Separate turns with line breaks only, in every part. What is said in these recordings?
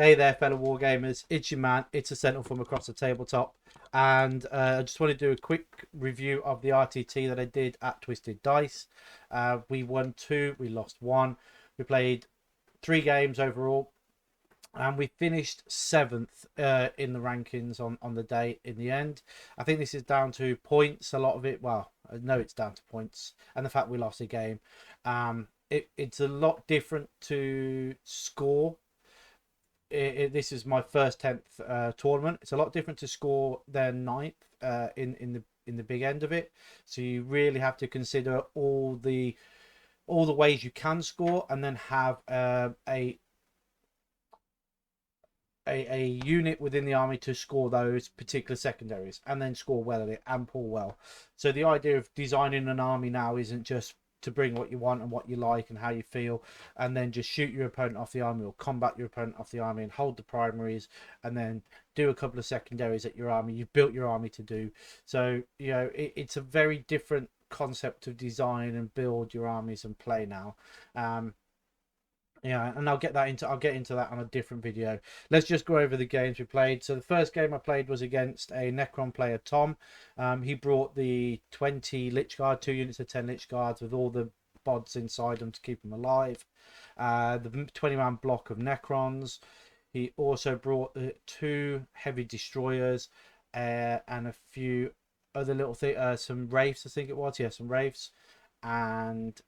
Hey there, fellow wargamers. It's your man. It's a Sentinel from across the tabletop, and I just want to do a quick review of the RTT that I did at Twisted Dice. We won 2, we lost 1. We played 3 games overall, and we finished 7th in the rankings on the day in the end. I think this is down to points. A lot of it, well, I know it's down to points, and the fact we lost a game. It's a lot different to score. This is my first 10th tournament. It's a lot different to score than 9th in the big end of it. So you really have to consider all the ways you can score, and then have a unit within the army to score those particular secondaries, and then score well at it and pull well. So the idea of designing an army now isn't just to bring what you want and what you like and how you feel, and then just shoot your opponent off the army or combat your opponent off the army and hold the primaries, and then do a couple of secondaries at your army you've built your army to do. So it's a very different concept of design and build your armies and play now. And I'll get into that on a different video. Let's just go over the games we played. So the first game I played was against a Necron player, Tom. He brought the 20 Lich Guard, 2 units of 10 Lich Guards with all the bods inside them to keep them alive. The 20-man block of Necrons. He also brought 2 heavy destroyers and a few other little things, some wraiths, I think it was. Yeah, some wraiths, and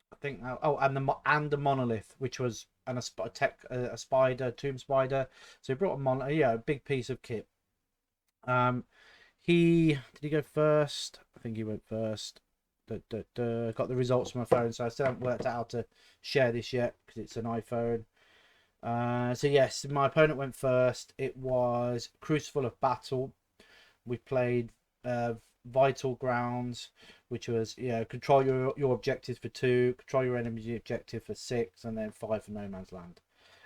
I think and the monolith, which was a spider, tomb spider. So he brought a big piece of kit. Did he go first? I think he went first. Got the results from my phone, so I still haven't worked out how to share this yet because it's an iPhone. So yes, my opponent went first. It was Crucible of Battle. We played Vital Grounds, which was control your objectives for 2, control your enemy objective for 6, and then 5 for no man's land.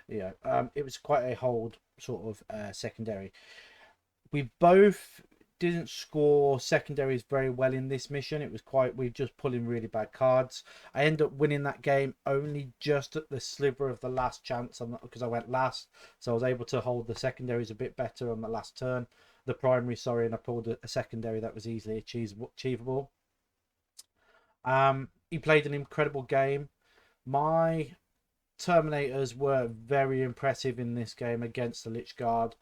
It was quite a hold sort of secondary. We both didn't score secondaries very well in this mission. It was we just pulling really bad cards. I ended up winning that game only just at the sliver of the last chance, because I went last, so I was able to hold the secondaries a bit better on the last turn. The primary, sorry, and I pulled a secondary that was easily achievable. He played an incredible game. My Terminators were very impressive in this game against the Lich Guard,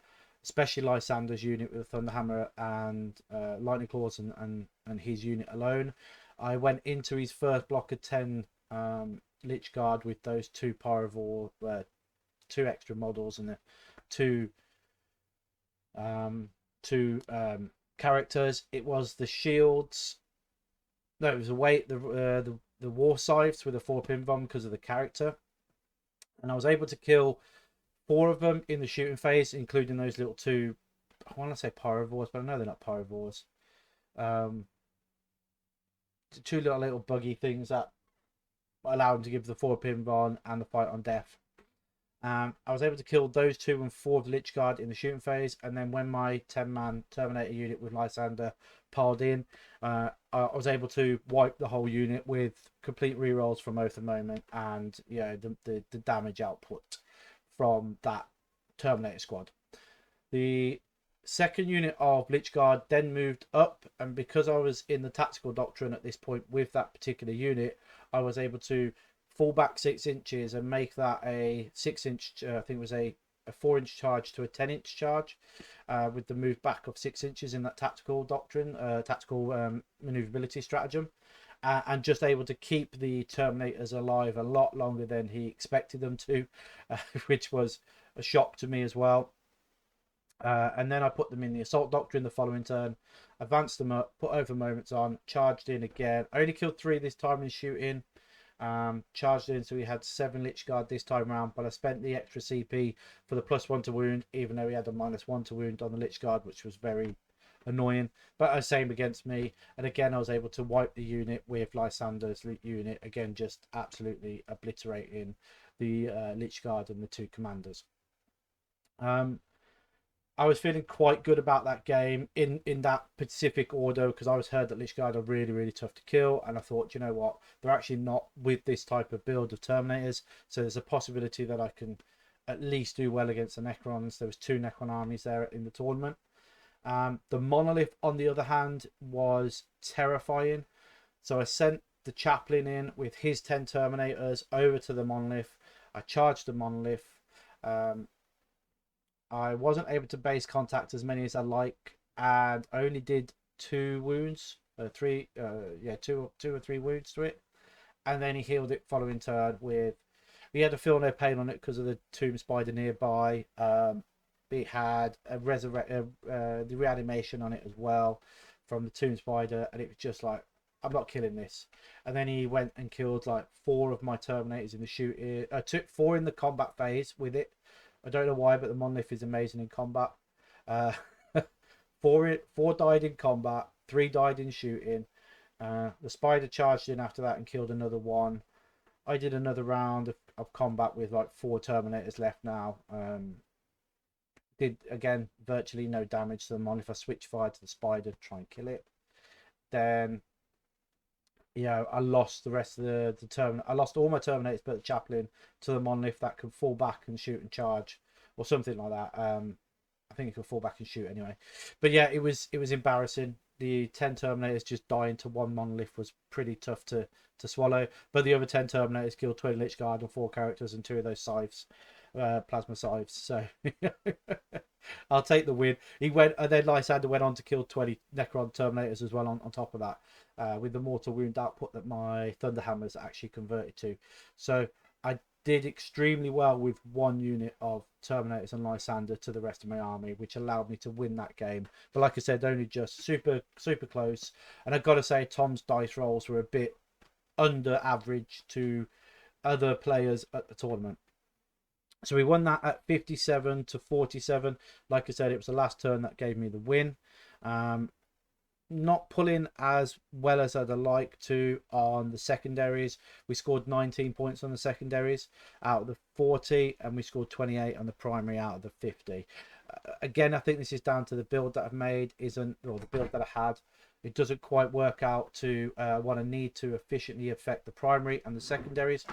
especially Lysander's unit with Thunderhammer and Lightning Claws and his unit alone. I went into his first block of 10 Lich Guard with those 2 Pyrovore, 2 extra models, and the 2 characters. It was the shields. No, it was the war scythes with a 4 pin bomb because of the character, and I was able to kill 4 of them in the shooting phase, including those little 2. I want to say pyrovores, but I know they're not pyrovores. 2 little buggy things that allow them to give the 4 pin bomb and the fight on death. I was able to kill those 2 and 4 of the Lich Guard in the shooting phase, and then when my 10-man Terminator unit with Lysander piled in, I was able to wipe the whole unit with complete rerolls from Oath of Moment, and the damage output from that Terminator squad. The second unit of Lich Guard then moved up, and because I was in the tactical doctrine at this point with that particular unit, I was able to fall back 6 inches and make that a 6-inch, I think it was a 4-inch charge to a 10-inch charge, with the move back of 6 inches in that tactical doctrine, tactical maneuverability stratagem, and just able to keep the Terminators alive a lot longer than he expected them to, which was a shock to me as well. And then I put them in the assault doctrine the following turn, advanced them up, put over moments on, charged in again. I only killed 3 this time in shooting. Charged in, so we had 7 Lich Guard this time around, but I spent the extra CP for the +1 to wound, even though he had a -1 to wound on the Lich Guard, which was very annoying. But the same against me, and again I was able to wipe the unit with Lysander's unit, again just absolutely obliterating the Lich Guard and the 2 commanders. I was feeling quite good about that game in that specific order, because I was heard that Lich Guard are really, really tough to kill, and I thought, you know what, they're actually not with this type of build of Terminators, so there's a possibility that I can at least do well against the Necrons. There was 2 Necron armies there in the tournament. The Monolith, on the other hand, was terrifying. So I sent the Chaplain in with his 10 Terminators over to the Monolith. I charged the Monolith. I wasn't able to base contact as many as I like, and I only did 2 wounds, 2 or 3 wounds to it, and then he healed it following turn with. He had a feel no pain on it because of the Tomb Spider nearby. It had the reanimation on it as well from the Tomb Spider, and it was just like, I'm not killing this. And then he went and killed like 4 of my Terminators in the shooting. I took 4 in the combat phase with it. I don't know why, but the Monolith is amazing in combat. 4 died in combat, 3 died in shooting. The Spider charged in after that and killed another 1. I did another round of combat with like 4 Terminators left now. Did again virtually no damage to the Monolith. I switched fire to the Spider to try and kill it. Then, you know, I lost the rest of the Terminator. I lost all my Terminators but the Chaplain to the Monolith that could fall back and shoot and charge or something like that. I think it could fall back and shoot anyway. But yeah, it was embarrassing. The 10 Terminators just dying to 1 Monolith was pretty tough to swallow. But the other 10 Terminators killed 20 Lich Guard and 4 characters and 2 of those scythes, plasma scythes. So I'll take the win. He went, and then Lysander went on to kill 20 Necron Terminators as well on top of that, with the mortal wound output that my Thunderhammers actually converted to. So I did extremely well with 1 unit of Terminators and Lysander to the rest of my army, which allowed me to win that game. But like I said, only just super close. And I've got to say, Tom's dice rolls were a bit under average to other players at the tournament. So we won that at 57 to 47. Like I said, it was the last turn that gave me the win. Not pulling as well as I'd like to on the secondaries. We scored 19 points on the secondaries out of the 40, and we scored 28 on the primary out of the 50. Again, I think this is down to the build that I've made, or the build that I had. It doesn't quite work out to what I need to efficiently affect the primary and the secondaries.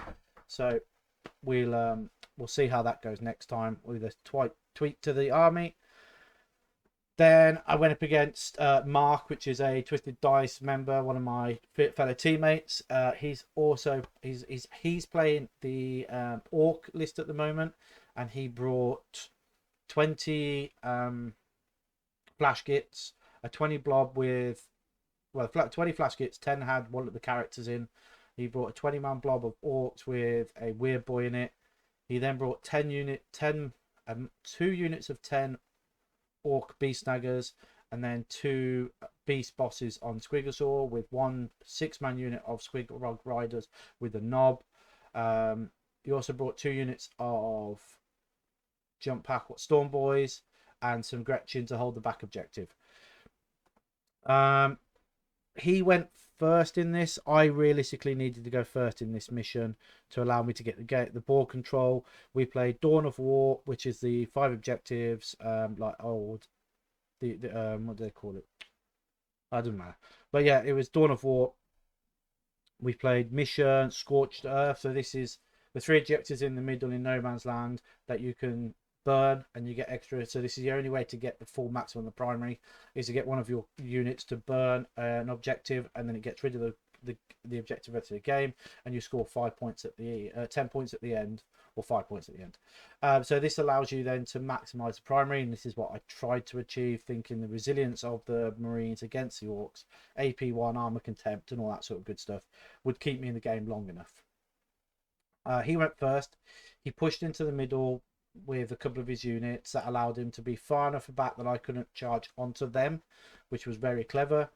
So we'll see how that goes next time with a tweak to the army. Then I went up against Mark, which is a Twisted Dice member, one of my fellow teammates. He's playing the Orc list at the moment, and he brought 20 flash kits, a 20 blob with 20 flash kits. 10 had one of the characters in. He brought a 20-man blob of Orcs with a weird boy in it. He then brought 2 units of 10 Orc beast snaggers, and then 2 beast bosses on Squigosaur with 1 6-man unit of Squiggle Riders with the knob. He also brought 2 units of Jump Pack Storm Boys and some Gretchen to hold the back objective. He went first in this. I realistically needed to go first in this mission to allow me to get the board control. We played Dawn of War, which is the 5 objectives, like old, what do they call it? I don't know. But yeah, it was Dawn of War. We played Mission, Scorched Earth. So this is the 3 objectives in the middle in no man's land that you can burn and you get extra. So this is the only way to get the full maximum on the primary, is to get one of your units to burn an objective, and then it gets rid of the objective rest of the game, and you score 5 points at the 10 points at the end, or 5 points at the end. So this allows you then to maximize the primary, and this is what I tried to achieve, thinking the resilience of the Marines against the Orcs, AP1, armor contempt, and all that sort of good stuff would keep me in the game long enough. He went first. He pushed into the middle with a couple of his units that allowed him to be far enough back that I couldn't charge onto them, which was very clever.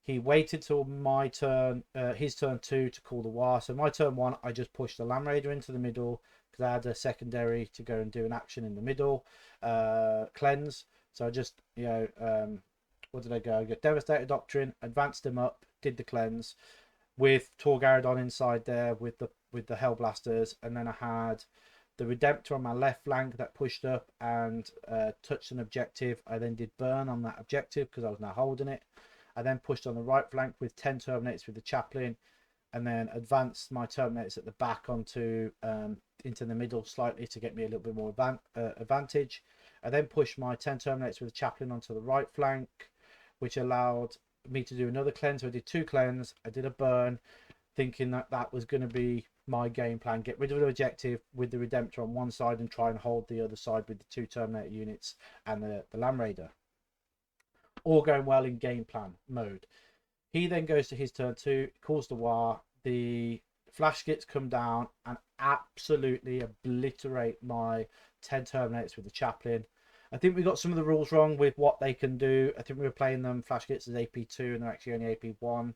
He waited till my turn, his turn 2, to call the war. So my turn 1, I just pushed the Lamb Raider into the middle because I had a secondary to go and do an action in the middle, cleanse. So I just, what did I go? I got Devastator Doctrine, advanced him up, did the cleanse with Tor Garadon inside there with the Hellblasters, and then I had the Redemptor on my left flank that pushed up and touched an objective. I then did burn on that objective because I was now holding it. I then pushed on the right flank with 10 Terminators with the Chaplain, and then advanced my Terminators at the back onto into the middle slightly to get me a little bit more advantage. I then pushed my 10 Terminators with the Chaplain onto the right flank, which allowed me to do another cleanse. So I did 2 cleanse, I did a burn, thinking that that was going to be my game plan. Get rid of the objective with the Redemptor on one side and try and hold the other side with the 2 Terminator units and the Land Raider. All going well in game plan mode. He then goes to his turn 2, calls the war. The flash kits come down and absolutely obliterate my 10 Terminators with the Chaplain. I think we got some of the rules wrong with what they can do. I think we were playing them flash kits as AP2 and they're actually only AP1.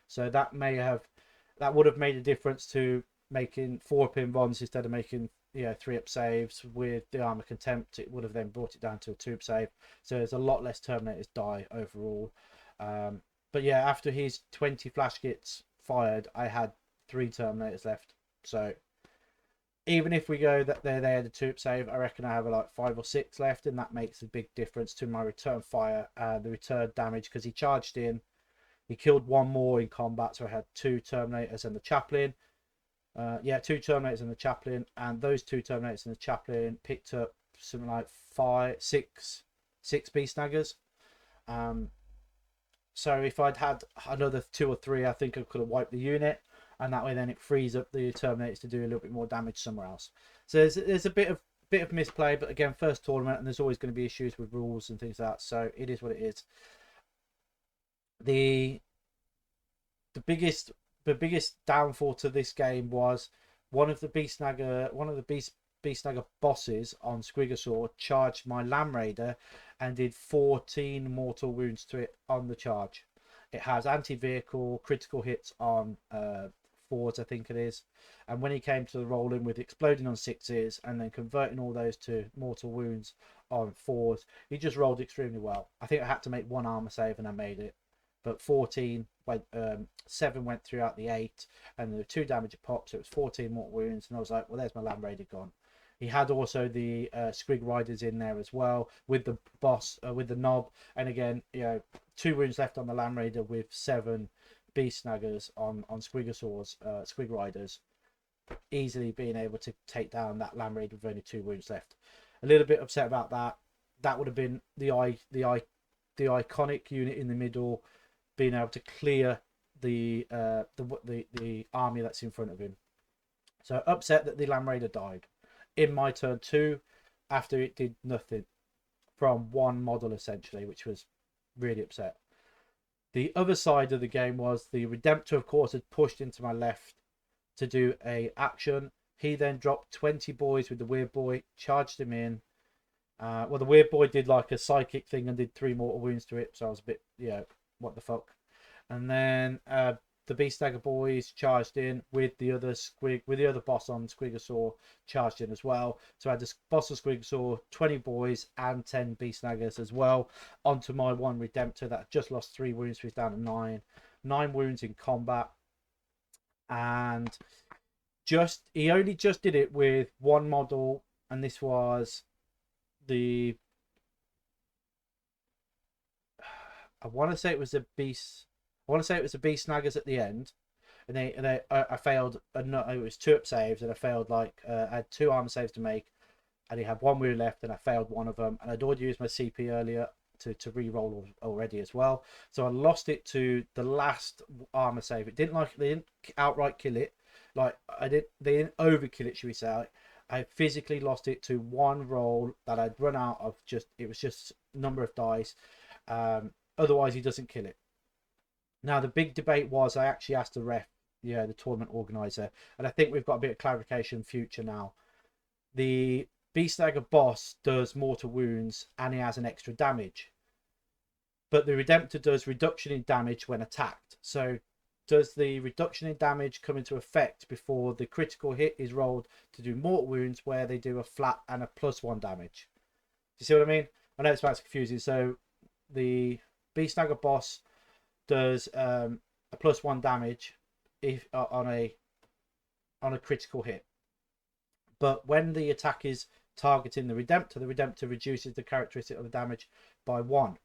So that would have made a difference to making 4-pin bombs instead of making 3-up saves. With the armor contempt, it would have then brought it down to a 2-up save. So there's a lot less Terminators die overall. But yeah, after his 20 flash kits fired, I had 3 Terminators left. So even if we go that they had a 2-up save, I reckon I have like 5 or 6 left, and that makes a big difference to my return fire, the return damage, because he charged in. He killed 1 more in combat, so I had 2 Terminators and the Chaplain. 2 Terminators and the Chaplain, and those 2 Terminators and the Chaplain picked up something like 6 Beast Snaggers. So if I'd had another 2 or 3, I think I could have wiped the unit, and that way then it frees up the Terminators to do a little bit more damage somewhere else. So there's a bit of misplay, but again, first tournament, and there's always going to be issues with rules and things like that. So it is what it is. The biggest downfall to this game was one of the Beast Snagger bosses on Squigosaur charged my Lamb Raider and did 14 mortal wounds to it on the charge. It has anti-vehicle critical hits on 4s, I think it is, and when he came to the rolling with exploding on 6s and then converting all those to mortal wounds on 4s, he just rolled extremely well. I think I had to make 1 armor save and I made it, but 14 went 7 went throughout the 8, and there were 2 damage a pop, so it was 14 mortal wounds, and I was like, well, there's my Lamb Raider gone. He had also the Squig Riders in there as well with the boss, with the knob, and again, 2 wounds left on the Lamb Raider with 7 Beast Snaggers on Squigosaur's Squig Riders, easily being able to take down that Lamb Raider with only 2 wounds left. A little bit upset about that. That would have been the iconic unit in the middle, being able to clear the army that's in front of him. So upset that the Lamb Raider died in my turn 2 after it did nothing from 1 model essentially, which was really upset. The other side of the game was the Redemptor, of course, had pushed into my left to do a action. He then dropped 20 boys with the Weird Boy, charged him in. Well, the Weird Boy did like a psychic thing and did 3 mortal wounds to it, so I was a bit, what the fuck. And then the Beast Snagger boys charged in with the other boss on Squigosaur charged in as well. So I had this boss of Squigosaur, 20 boys and 10 Beast Snaggers as well onto my 1 Redemptor that just lost 3 wounds, so he's down to 9 wounds in combat. And he only just did it with 1 model, and this was I want to say it was a Beast Snaggers at the end, and I failed. It was 2-up saves, and I failed I had 2 armor saves to make, and he had 1 wound left, and I failed 1 of them. And I'd already used my CP earlier to re-roll already as well, so I lost it to the last armor save. They didn't outright kill it, they didn't overkill it, should we say. I physically lost it to 1 roll that I'd run out of. It was just number of dice. Otherwise, he doesn't kill it. Now, the big debate was, I actually asked the ref, the tournament organizer, and I think we've got a bit of clarification future now. The Beast Snagger boss does mortal wounds and he has an extra damage, but the Redemptor does reduction in damage when attacked. So does the reduction in damage come into effect before the critical hit is rolled to do mortal wounds, where they do a flat and a +1 damage? Do you see what I mean? I know it's about confusing. So the Beast Snagger boss does a +1 damage if on a critical hit, but when the attack is targeting the Redemptor reduces the characteristic of the damage by 1.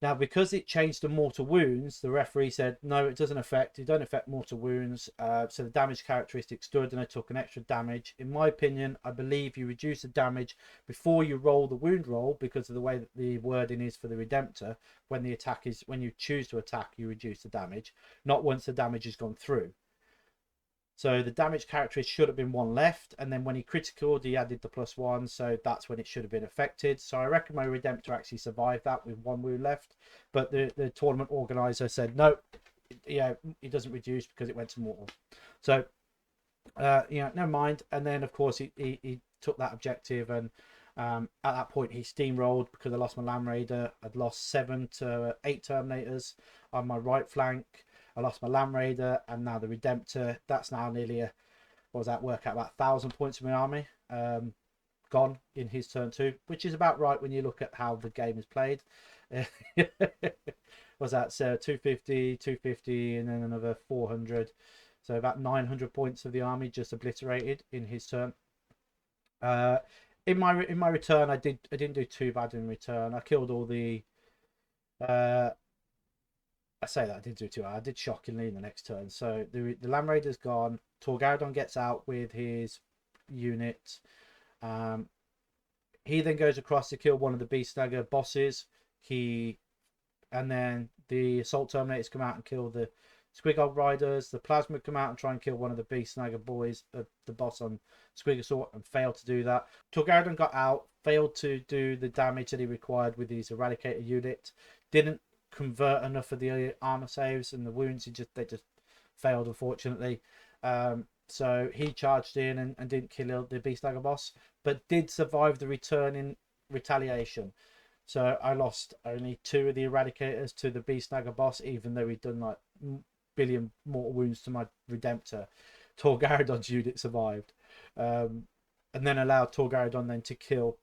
Now, because it changed to mortal wounds, the referee said, no, it don't affect mortal wounds. So the damage characteristic stood and I took an extra damage. In my opinion, I believe you reduce the damage before you roll the wound roll because of the way that the wording is for the Redemptor. When you choose to attack, you reduce the damage, not once the damage has gone through. So the damage characteristic should have been one left, and then when he critical, he added the +1, so that's when it should have been affected. So I reckon my Redemptor actually survived that with 1 wound left, but the tournament organizer said no, yeah, it doesn't reduce because it went to mortal. So never mind. And then of course he took that objective, and at that point he steamrolled because I lost my Land Raider. I'd lost 7 to 8 Terminators on my right flank. I lost my Land Raider and now the Redemptor. That's now nearly what was that, work out about 1,000 points of my army gone in his turn 2, which is about right when you look at how the game is played. Was that 250, and then another 400, so about 900 points of the army just obliterated in his turn. In my return, I didn't do too bad in return. I killed all the I say that I did do too. I did shockingly in the next turn. So the Land Raider's gone. Tor Garadon gets out with his unit. He then goes across to kill one of the Beast Snagger bosses. And then the Assault Terminators come out and kill the Squig Riders. The Plasma come out and try and kill one of the Beast Snagger boys, the boss on Squig Assault, and failed to do that. Tor Garadon got out, failed to do the damage that he required with his Eradicator unit. Didn't convert enough of the armor saves and the wounds. They just failed, unfortunately. So he charged in and didn't kill the Beast Snagger boss, but did survive the return in retaliation. So I lost only 2 of the Eradicators to the Beast Snagger boss, even though he'd done like billion mortal wounds to my Redemptor. Tor Garadon's unit survived, and then allowed Tor Garadon then to kill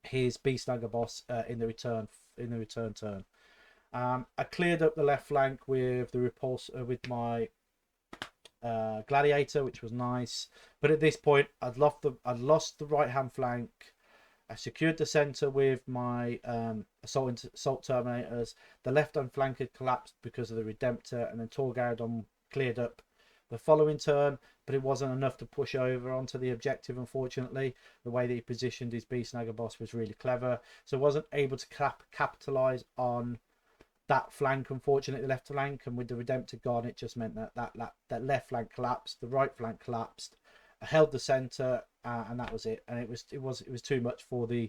his Beast Snagger boss in the return turn. I cleared up the left flank with the repulse with my Gladiator, which was nice. But at this point, I'd lost the right hand flank. I secured the center with my assault Terminators. The left hand flank had collapsed because of the Redemptor, and then Tor Garadon cleared up the following turn, but it wasn't enough to push over onto the objective, unfortunately. The way that he positioned his Beast Snagger boss was really clever, so I wasn't able to capitalize on that flank, unfortunately, the left flank. And with the Redemptor gone, it just meant that left flank collapsed, the right flank collapsed. I held the center, and that was it. And it was too much for the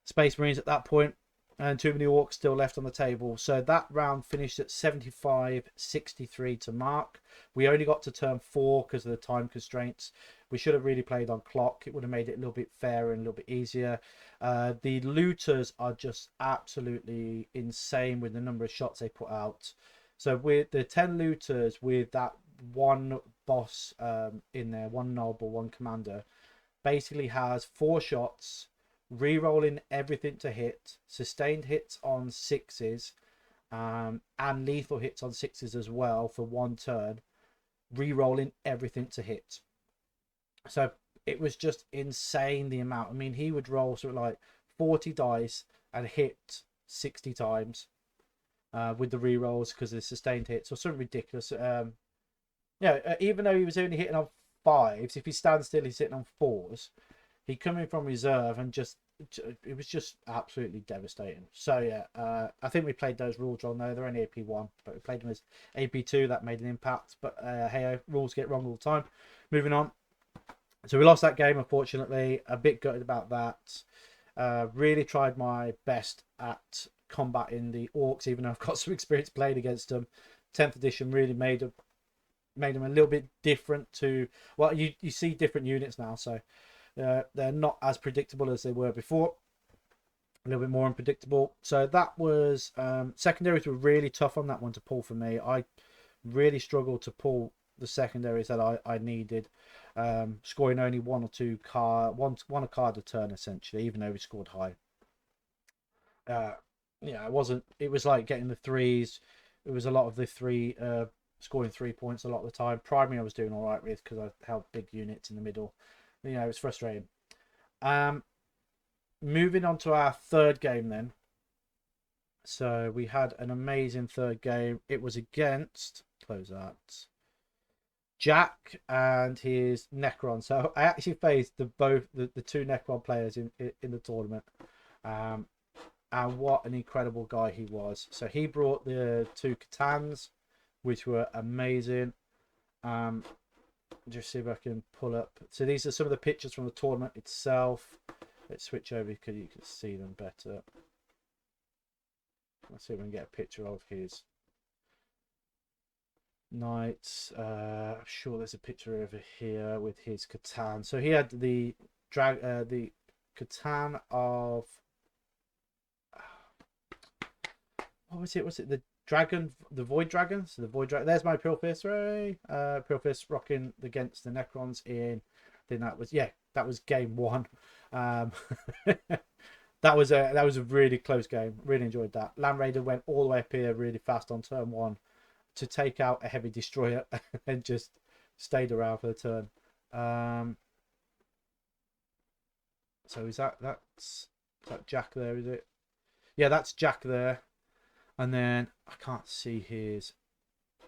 Space Marines at that point, and too many orcs still left on the table. So that round finished at 75-63 to Mark. We only got to turn 4 because of the time constraints. We should have really played on clock. It would have made it a little bit fairer and a little bit easier. The looters are just absolutely insane with the number of shots they put out. So with the 10 looters, with that one boss in there, one noble, one commander, basically has 4 shots, re-rolling everything to hit, sustained hits on 6s, and lethal hits on 6s as well for 1 turn, re-rolling everything to hit. So it was just insane, the amount. I mean, he would roll sort of like 40 dice and hit 60 times with the re-rolls because of the sustained hits, or something ridiculous. Even though he was only hitting on 5s, if he stands still, he's hitting on 4s. He come in from reserve and it was just absolutely devastating. So yeah, I think we played those rules wrong though. They're only AP1, but we played them as AP2. That made an impact. But hey, rules get wrong all the time. Moving on. So we lost that game, unfortunately. A bit gutted about that. Really tried my best at combating the orcs, even though I've got some experience playing against them. 10th edition really made them a little bit different to, well, you see different units now, so they're not as predictable as they were before. A little bit more unpredictable. So that was secondaries were really tough on that one to pull for me. I really struggled to pull the secondaries that I needed, scoring only one a card a turn essentially, even though we scored high. It was like getting the 3s. It was a lot of the 3 scoring 3 points a lot of the time. Primary I was doing all right with because I held big units in the middle. It was frustrating. Moving on to our third game then. So we had an amazing third game. It was against, close that, Jack and his Necron. So I actually faced the two Necron players in the tournament. And what an incredible guy he was. So he brought the two Catans, which were amazing. Just see if I can pull up. So these are some of the pictures from the tournament itself. Let's switch over because you can see them better. Let's see if we can get a picture of his knights. I'm sure there's a picture over here with his Catan. So he had the Catan of what was it? Was it the dragon, the void dragon? So the void dragon. There's my Imperial Fists, right? Imperial Fists rocking against the Necrons in. I think that was game one. That was a really close game. Really enjoyed that. Land Raider went all the way up here really fast on turn one to take out a heavy destroyer and just stayed around for the turn. So is that Jack there? Is it? Yeah, that's Jack there. And then I can't see his.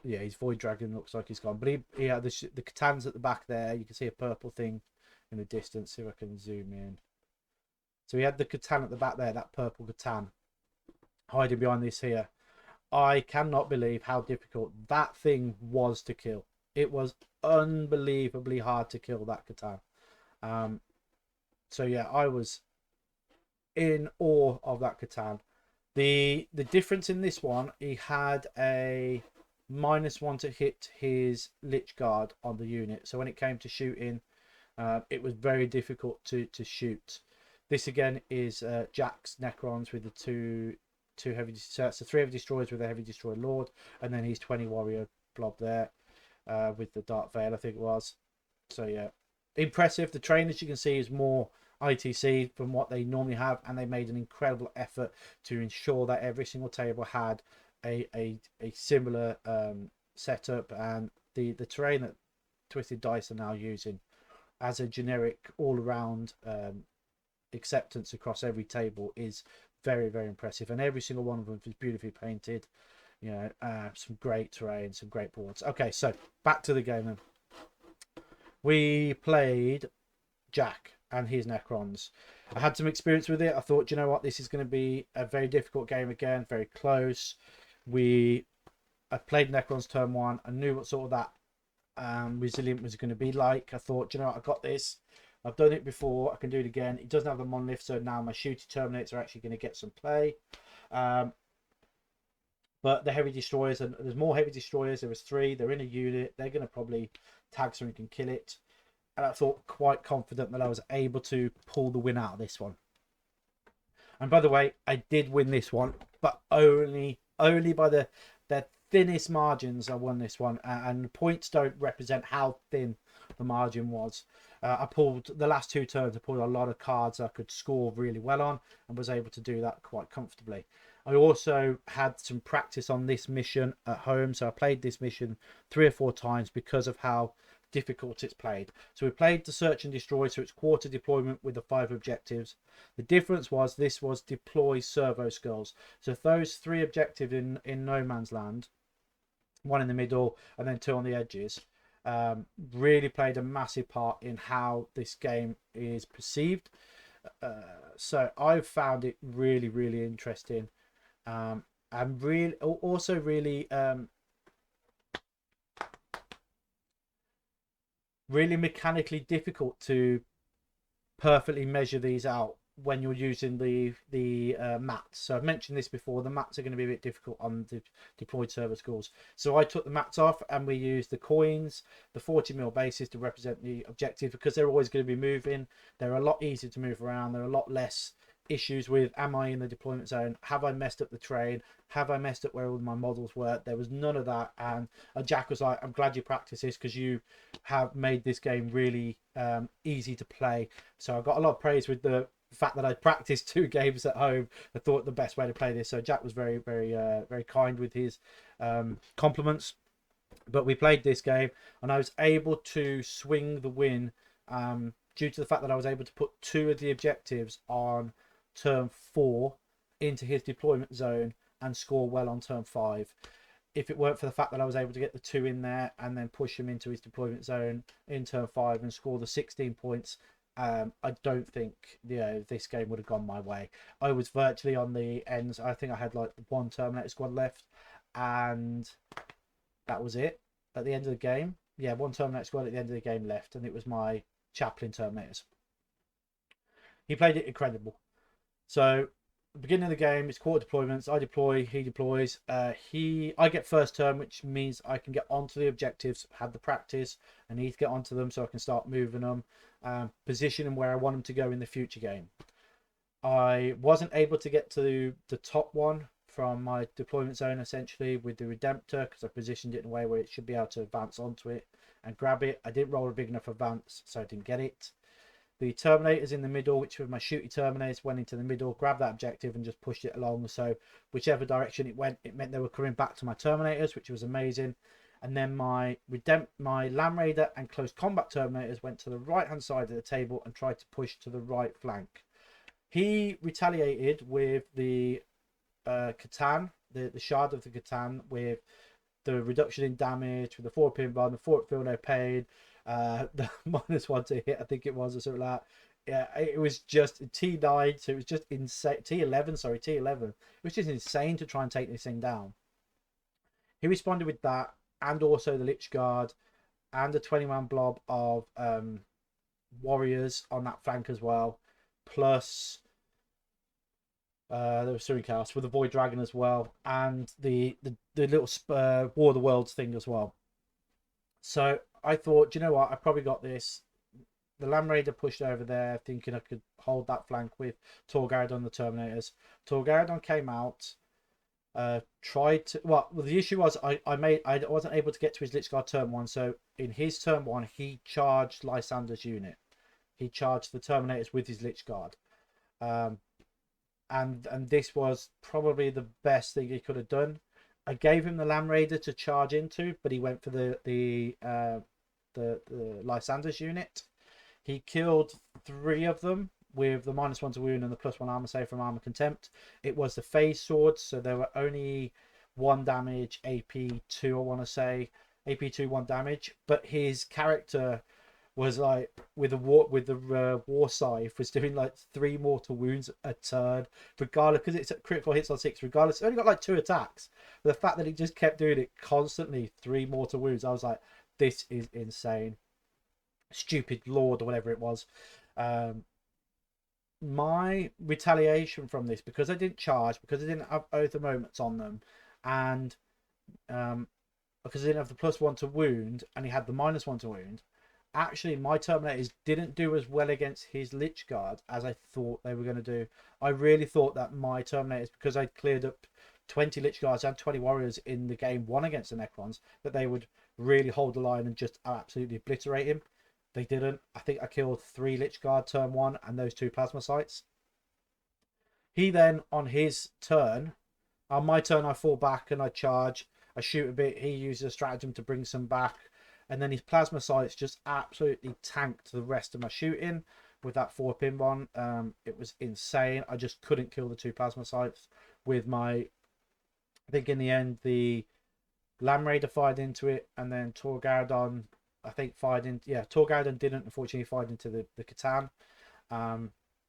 Yeah, his Void Dragon looks like he's gone. But he had the Catans at the back there. You can see a purple thing in the distance. See if I can zoom in. So he had the Catan at the back there, that purple Catan, hiding behind this here. I cannot believe how difficult that thing was to kill. It was unbelievably hard to kill that Catan. So yeah, I was in awe of that Catan. The difference in this one, he had a -1 to hit his Lich Guard on the unit. So when it came to shooting, it was very difficult to shoot. This again is Jack's Necrons with the two heavy, so 3 heavy destroyers with a heavy destroyer lord, and then his 20 warrior blob there with the Dark Veil, I think it was. So yeah, impressive. The train, as you can see, is more ITC from what they normally have, and they made an incredible effort to ensure that every single table had a similar setup, and the terrain that Twisted Dice are now using as a generic all-around acceptance across every table is very, very impressive, and every single one of them is beautifully painted. You know, some great terrain, some great boards. Okay, so back to the game then. We played Jack and his Necrons. I had some experience with it. I thought, you know what, this is going to be a very difficult game again, very close. I played Necrons turn one. I knew what sort of that resilient was going to be like. I thought, you know what, I got this. I've done it before. I can do it again. It doesn't have the monolith, so now my shooty Terminators are actually going to get some play. But the heavy destroyers, and there's more heavy destroyers. There was 3. They're in a unit. They're going to probably tag something and kill it. And I thought quite confident that I was able to pull the win out of this one. And by the way, I did win this one, but only by the thinnest margins I won this one. And points don't represent how thin the margin was. I pulled the last 2 turns. I pulled a lot of cards I could score really well on, and was able to do that quite comfortably. I also had some practice on this mission at home, so I played this mission 3 or 4 times because of how difficult it's played. So we played the search and destroy, so it's quarter deployment with the 5 objectives. The difference was this was deploy servo skulls. So those 3 objectives in no man's land, 1 in the middle and then 2 on the edges, really played a massive part in how this game is perceived. So I found it really, really interesting, and really also really really mechanically difficult to perfectly measure these out when you're using the mats. So I've mentioned this before, the mats are going to be a bit difficult on the deployed server schools. So I took the mats off and we used the coins, the 40mm bases to represent the objective, because they're always going to be moving. They're a lot easier to move around. They're a lot less issues with, am I in the deployment zone? Have I messed up the train? Have I messed up where all my models were? There was none of that. And Jack was like, I'm glad you practiced this, because you have made this game really easy to play. So I got a lot of praise with the fact that I practiced 2 games at home. I thought the best way to play this. So Jack was very, very, very kind with his compliments. But we played this game and I was able to swing the win due to the fact that I was able to put 2 of the objectives on turn 4 into his deployment zone, and score well on turn 5. If it weren't for the fact that I was able to get the 2 in there and then push him into his deployment zone in turn 5 and score the 16 points, I don't think this game would have gone my way. I was virtually on the ends. I think I had like 1 Terminator squad left, and that was it at the end of the game. Yeah, 1 Terminator squad at the end of the game left, and it was my Chaplain Terminators. He played it incredible. So beginning of the game, it's quarter deployments. I deploy, he deploys. I get first turn, which means I can get onto the objectives, have the practice. I need to get onto them so I can start moving them, position them where I want them to go in the future game. I wasn't able to get to the top one from my deployment zone, essentially, with the Redemptor, because I positioned it in a way where it should be able to advance onto it and grab it. I didn't roll a big enough advance, so I didn't get it. The Terminators in the middle, which were my shooty Terminators, went into the middle, grabbed that objective and just pushed it along. So whichever direction it went, it meant they were coming back to my Terminators, which was amazing. And then my Land Raider and Close Combat Terminators went to the right-hand side of the table and tried to push to the right flank. He retaliated with the Catan, the Shard of the Catan, with the reduction in damage, with the 4-pin bomb, the 4 feel no pain, the -1 to hit, I think it was, or something like that. Yeah, it was just T9, so it was just insane. T11. It was just insane to try and take this thing down. He responded with that, and also the Lich Guard, and a 20-man blob of warriors on that flank as well. Plus, there was Suricast with the Void Dragon as well, and the little War of the Worlds thing as well. So I thought, you know what, I probably got this. The Land Raider pushed over there, thinking I could hold that flank with Tor Garadon, the Terminators. Tor Garadon came out, tried to. Well, the issue was I wasn't able to get to his Lich Guard turn 1. So in his turn 1, he charged Lysander's unit. He charged the Terminators with his Lich Guard, and this was probably the best thing he could have done. I gave him the Land Raider to charge into, but he went for the Lysander's unit. He killed 3 of them with the -1 to wound and the +1 armor save from armor contempt. It was the phase swords, so they were only 1 damage, AP2, I want to say, AP2 1 damage. But his character was like with the war scythe was doing like 3 mortal wounds a turn, regardless, because it's critical hits on 6. Regardless, it only got like 2 attacks. But the fact that he just kept doing it constantly, 3 mortal wounds, I was like, this is insane. Stupid Lord or whatever it was. My retaliation from this, because I didn't charge, because I didn't have Oath of Moments on them, and because I didn't have the +1 to wound, and he had the -1 to wound. Actually, my Terminators didn't do as well against his Lich Guard as I thought they were going to do. I really thought that my Terminators, because I'd cleared up 20 Lich Guards and 20 Warriors in the game 1 against the Necrons, that they would really hold the line and just absolutely obliterate him. They didn't. I think I killed 3 Lich Guard turn 1 and those 2 Plasma Sights. He then, on his turn, on my turn, I fall back and I charge. I shoot a bit. He uses a stratagem to bring some back. And then his Plasma Sights just absolutely tanked the rest of my shooting with that 4-pin one. It was insane. I just couldn't kill the 2 Plasma Sights with my... I think in the end, the Land Raider fired into it, and then Tor Garadon, I think, fired in... Yeah, Tor Garadon didn't, unfortunately, fired into the Catan.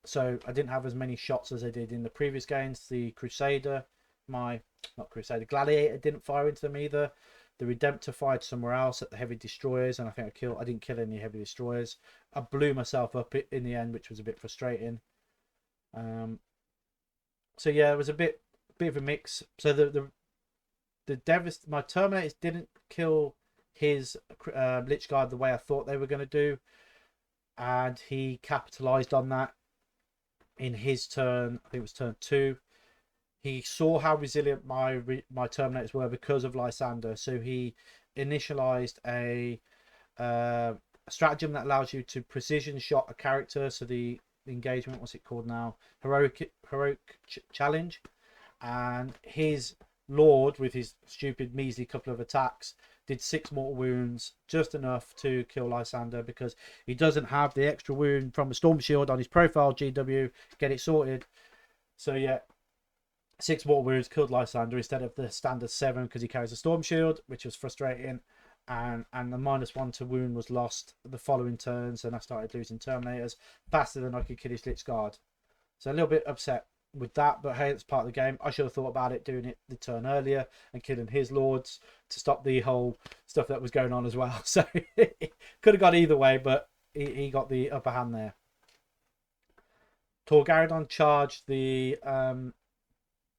So I didn't have as many shots as I did in the previous games. The Crusader, Gladiator didn't fire into them either. The Redemptor fired somewhere else at the heavy destroyers, and I think I didn't kill any heavy destroyers. I blew myself up in the end, which was a bit frustrating. So yeah, it was a bit of a mix. So my Terminators didn't kill his Lich Guard the way I thought they were going to do, and he capitalized on that in his turn. I think it was turn 2. He saw how resilient my Terminators were because of Lysander, so he initialized a stratagem that allows you to precision shot a character. So the engagement, what's it called now? Heroic challenge. And his Lord, with his stupid measly couple of attacks, did 6 mortal wounds, just enough to kill Lysander, because he doesn't have the extra wound from a Storm Shield on his profile GW. Get it sorted. So yeah, 6 mortal wounds, killed Lysander instead of the standard 7 because he carries a storm shield, which was frustrating. And the -1 to wound was lost the following turns, and I started losing Terminators faster than I could kill his Lich Guard. So a little bit upset with that, but hey, it's part of the game. I should have thought about it, doing it the turn earlier and killing his lords to stop the whole stuff that was going on as well. So could have got either way, but he got the upper hand there. Tor Garadon charged the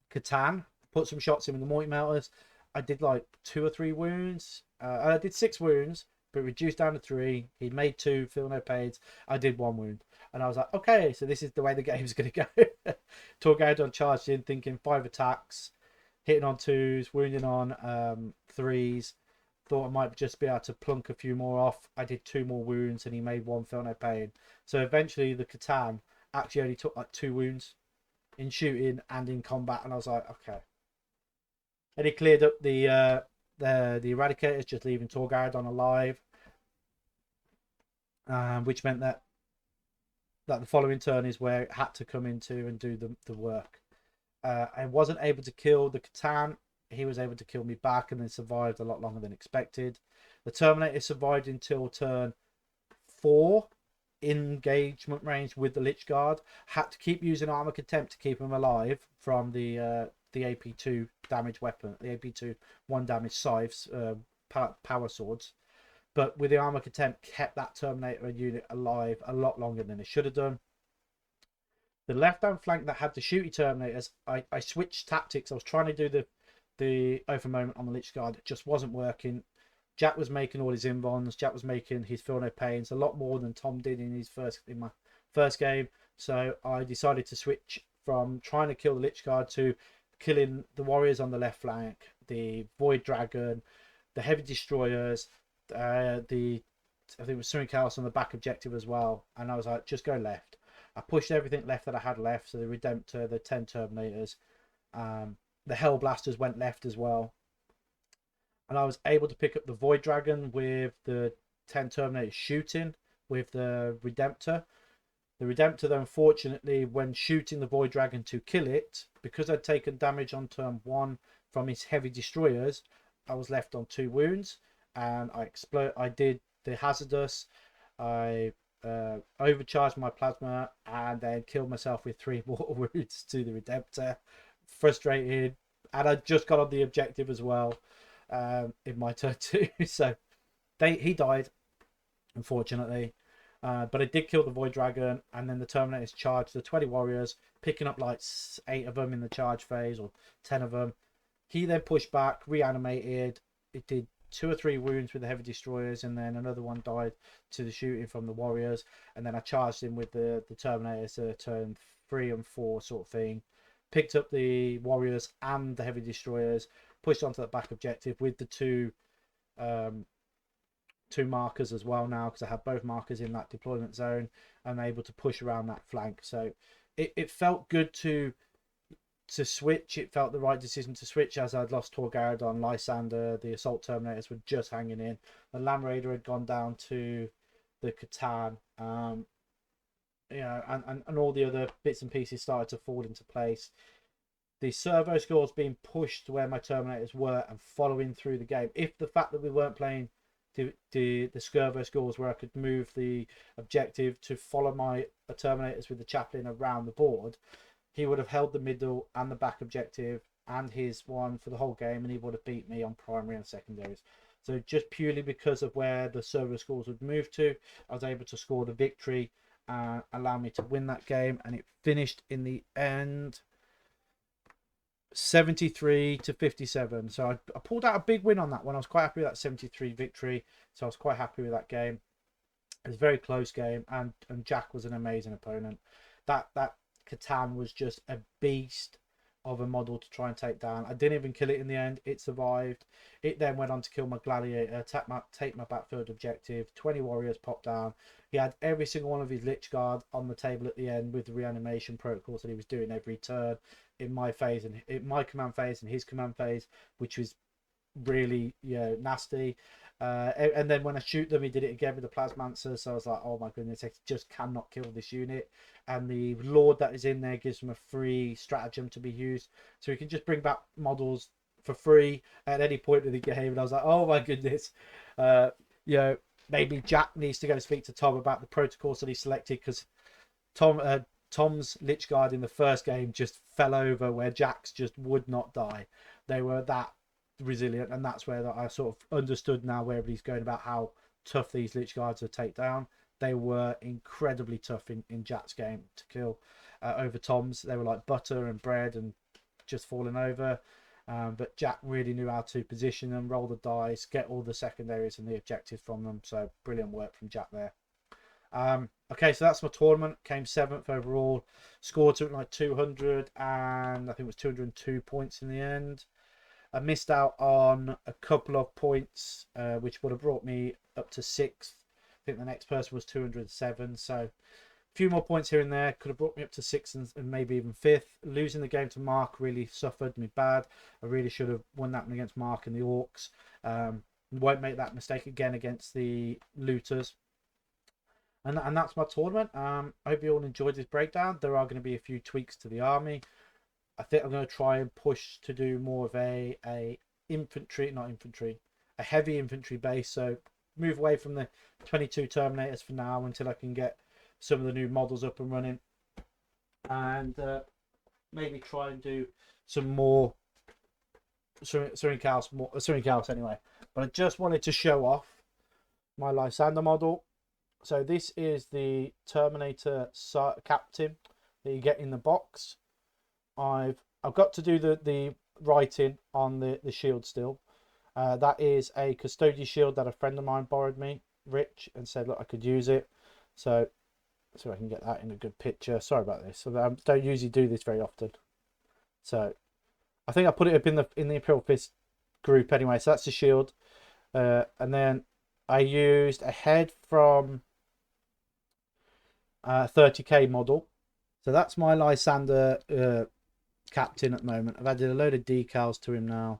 Catan, put some shots in with the Multi-meltas. I did like 2 or 3 wounds. I did 6 wounds, but reduced down to 3. He made 2, feel no pains. I did 1 wound. And I was like, okay, so this is the way the game's going to go. Tor Garadon charged in, thinking 5 attacks, hitting on 2s, wounding on 3s. Thought I might just be able to plunk a few more off. I did 2 more wounds, and he made 1, feel no pain. So eventually the Catan actually only took like 2 wounds in shooting and in combat, and I was like, okay. And he cleared up the Eradicators, just leaving Tor Garadon alive, which meant that the following turn is where it had to come into and do the work. I wasn't able to kill the Catan. He was able to kill me back and then survived a lot longer than expected. The Terminator survived until turn 4 engagement range with the Lich Guard. Had to keep using Armor Contempt to keep him alive from the AP2 damage weapon, the AP2 1 damage scythes, power swords. But with the Armor Contempt, kept that Terminator unit alive a lot longer than it should have done. The left-hand flank that had the shooty Terminators, I switched tactics. I was trying to do the over moment on the Lich Guard. It just wasn't working. Jack was making all his invons. Jack was making his feel no pains a lot more than Tom did in my first game. So I decided to switch from trying to kill the Lich Guard to killing the warriors on the left flank, the Void Dragon, the heavy destroyers, I think it was something else on the back objective as well. And I was like, just go left. I pushed everything left that I had left. So the Redemptor, the 10 Terminators, the Hellblasters went left as well. And I was able to pick up the Void Dragon with the 10 Terminators shooting with the Redemptor. The Redemptor, though, unfortunately, when shooting the Void Dragon to kill it, because I'd taken damage on turn 1 from his heavy destroyers, I was left on 2 wounds. And I did the hazardous. I overcharged my plasma and then killed myself with 3 mortal wounds to the Redemptor. Frustrated, and I just got on the objective as well in my turn 2. So he died, unfortunately. But I did kill the Void Dragon, and then the Terminators charged the 20 warriors, picking up like 8 of them in the charge phase, or 10 of them. He then pushed back, reanimated. It did 2 or 3 wounds with the heavy destroyers, and then another one died to the shooting from the warriors. And then I charged him with the Terminators to turn 3 and 4 sort of thing. Picked up the warriors and the heavy destroyers, pushed onto the back objective with the 2 markers as well now, because I have both markers in that deployment zone. I'm able to push around that flank. So it felt good to switch. It felt the right decision to switch, as I'd lost Tor Garadon, Lysander, the assault Terminators were just hanging in. The Land Raider had gone down to the Catan, and all the other bits and pieces started to fall into place. The servo scores being pushed to where my Terminators were and following through the game. If the fact that we weren't playing the servo scores where I could move the objective to follow my Terminators with the Chaplain around the board, he would have held the middle and the back objective and his one for the whole game, and he would have beat me on primary and secondaries. So just purely because of where the servo scores would move to, I was able to score the victory and allow me to win that game. And it finished in the end 73-57. So I pulled out a big win on that one. I was quite happy with that 73 victory. So I was quite happy with that game. It was a very close game, and Jack was an amazing opponent. That Catan was just a beast of a model to try and take down. I didn't even kill it in the end. It survived. It then went on to kill my Gladiator, take my backfield objective. 20 warriors popped down. He had every single one of his Lich Guard on the table at the end with the reanimation protocols that he was doing every turn in my phase and in my command phase and his command phase, which was really nasty. And then when I shoot them, he did it again with the Plasmancer. So I was like, oh my goodness, I just cannot kill this unit. And the Lord that is in there gives him a free stratagem to be used. So he can just bring back models for free at any point of the game. And I was like, oh my goodness. You know, maybe Jack needs to go speak to Tom about the protocols that he selected, because Tom's Lich Guard in the first game just fell over where Jack's just would not die. They were that resilient, and that's where I sort of understood now where everybody's going about how tough these Lich Guards are to take down. They were incredibly tough in Jack's game to kill. Over Tom's, they were like butter and bread and just falling over. But Jack really knew how to position them, roll the dice, get all the secondaries and the objectives from them. So brilliant work from Jack there. Okay, so that's my tournament. Came 7th overall. Scored something like 200, and I think it was 202 points in the end. I missed out on a couple of points, which would have brought me up to 6th. I think the next person was 207. So a few more points here and there could have brought me up to 6th and maybe even 5th. Losing the game to Mark really suffered me bad. I really should have won that one against Mark and the Orcs. Won't make that mistake again against the Looters. And that's my tournament. I hope you all enjoyed this breakdown. There are going to be a few tweaks to the army. I think I'm going to try and push to do more of a heavy infantry base. So move away from the 22 Terminators for now until I can get some of the new models up and running, and maybe try and do some more Syrinx House anyway. But I just wanted to show off my Lysander model. So this is the Terminator Captain that you get in the box. I've got to do the writing on the shield still. That is a custodian shield that a friend of mine borrowed me, Rich, and said, look, I could use it. So I can get that in a good picture. Sorry about this. So I don't usually do this very often. So I think I put it up in the Imperial Fists group anyway. So that's the shield. And then I used a head from 30k model. So that's my Lysander Captain at the moment. I've added a load of decals to him now.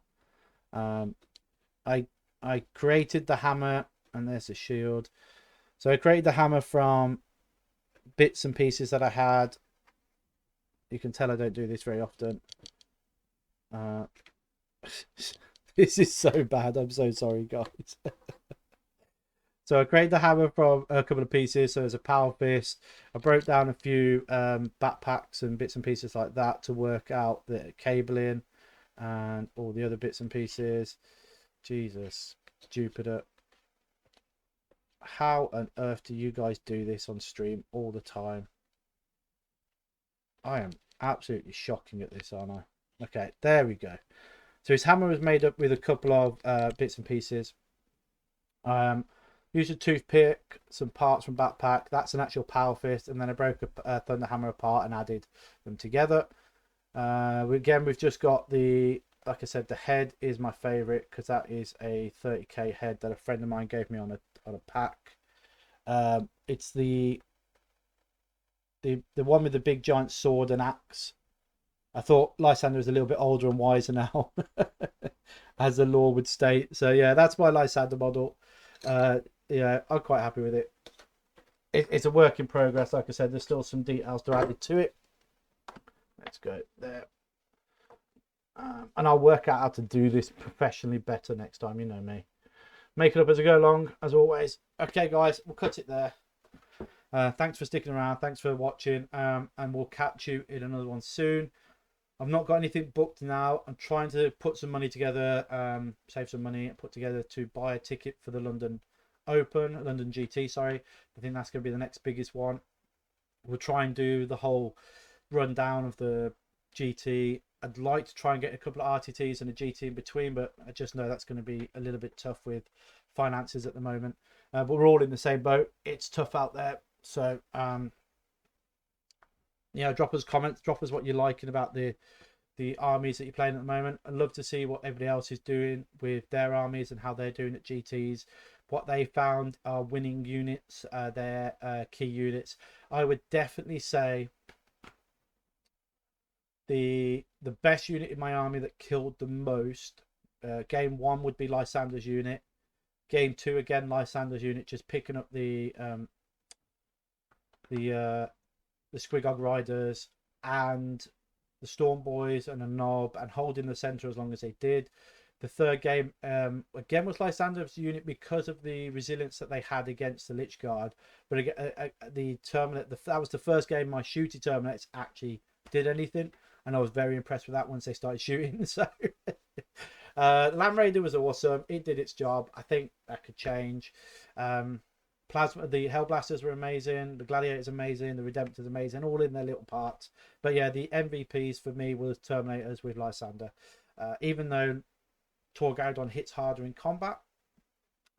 I created the hammer, and there's the shield. So I created the hammer from bits and pieces that I had. You can tell I don't do this very often. This is so bad. I'm so sorry, guys. So I created the hammer from a couple of pieces. So there's a power fist. I broke down a few backpacks and bits and pieces like that to work out the cabling and all the other bits and pieces. Jesus, Jupiter. How on earth do you guys do this on stream all the time? I am absolutely shocking at this, aren't I? Okay, there we go. So his hammer was made up with a couple of bits and pieces. Used a toothpick, some parts from backpack. That's an actual power fist, and then I broke a thunder hammer apart and added them together. Again, we've just got the, like I said, the head is my favorite because that is a 30k head that a friend of mine gave me on a pack. It's the one with the big giant sword and axe. I thought Lysander is a little bit older and wiser now, as the law would state. So yeah, that's my Lysander model. Yeah, I'm quite happy with it. It's a work in progress. Like I said, there's still some details to add to it. Let's go there. And I'll work out how to do this professionally better next time. You know me. Make it up as I go along, as always. Okay, guys, we'll cut it there. Thanks for sticking around. Thanks for watching. And we'll catch you in another one soon. I've not got anything booked now. I'm trying to put some money together, save some money, put together to buy a ticket for the London GT, sorry. I think that's going to be the next biggest one. We'll try and do the whole rundown of the GT. I'd like to try and get a couple of RTTs and a GT in between, but I just know that's going to be a little bit tough with finances at the moment. But we're all in the same boat. It's tough out there. So, yeah, drop us comments, drop us what you're liking about the armies that you're playing at the moment. I'd love to see what everybody else is doing with their armies and how they're doing at GTs, what they found are winning units, their key units. I would definitely say the best unit in my army that killed the most, game one would be Lysander's unit. Game 2 again, Lysander's unit just picking up the Squigog Riders and the Storm Boys and a Knob, and holding the centre as long as they did. The third game again was Lysander's unit because of the resilience that they had against the Lich Guard. But again, the Terminator, that was the first game my shooty Terminators actually did anything, and I was very impressed with that once they started shooting. So Land Raider was awesome. It did its job. I think that could change. Plasma, the Hellblasters were amazing. The Gladiator's amazing. The Redemptor's amazing. All in their little parts. But yeah, the MVPs for me were Terminators with Lysander. Even though Tor Garadon hits harder in combat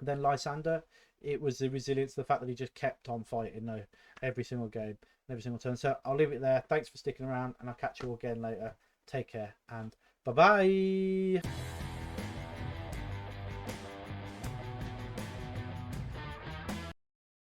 than Lysander, it was the resilience, the fact that he just kept on fighting though, every single game, every single turn. So I'll leave it there. Thanks for sticking around, and I'll catch you all again later. Take care, and bye bye.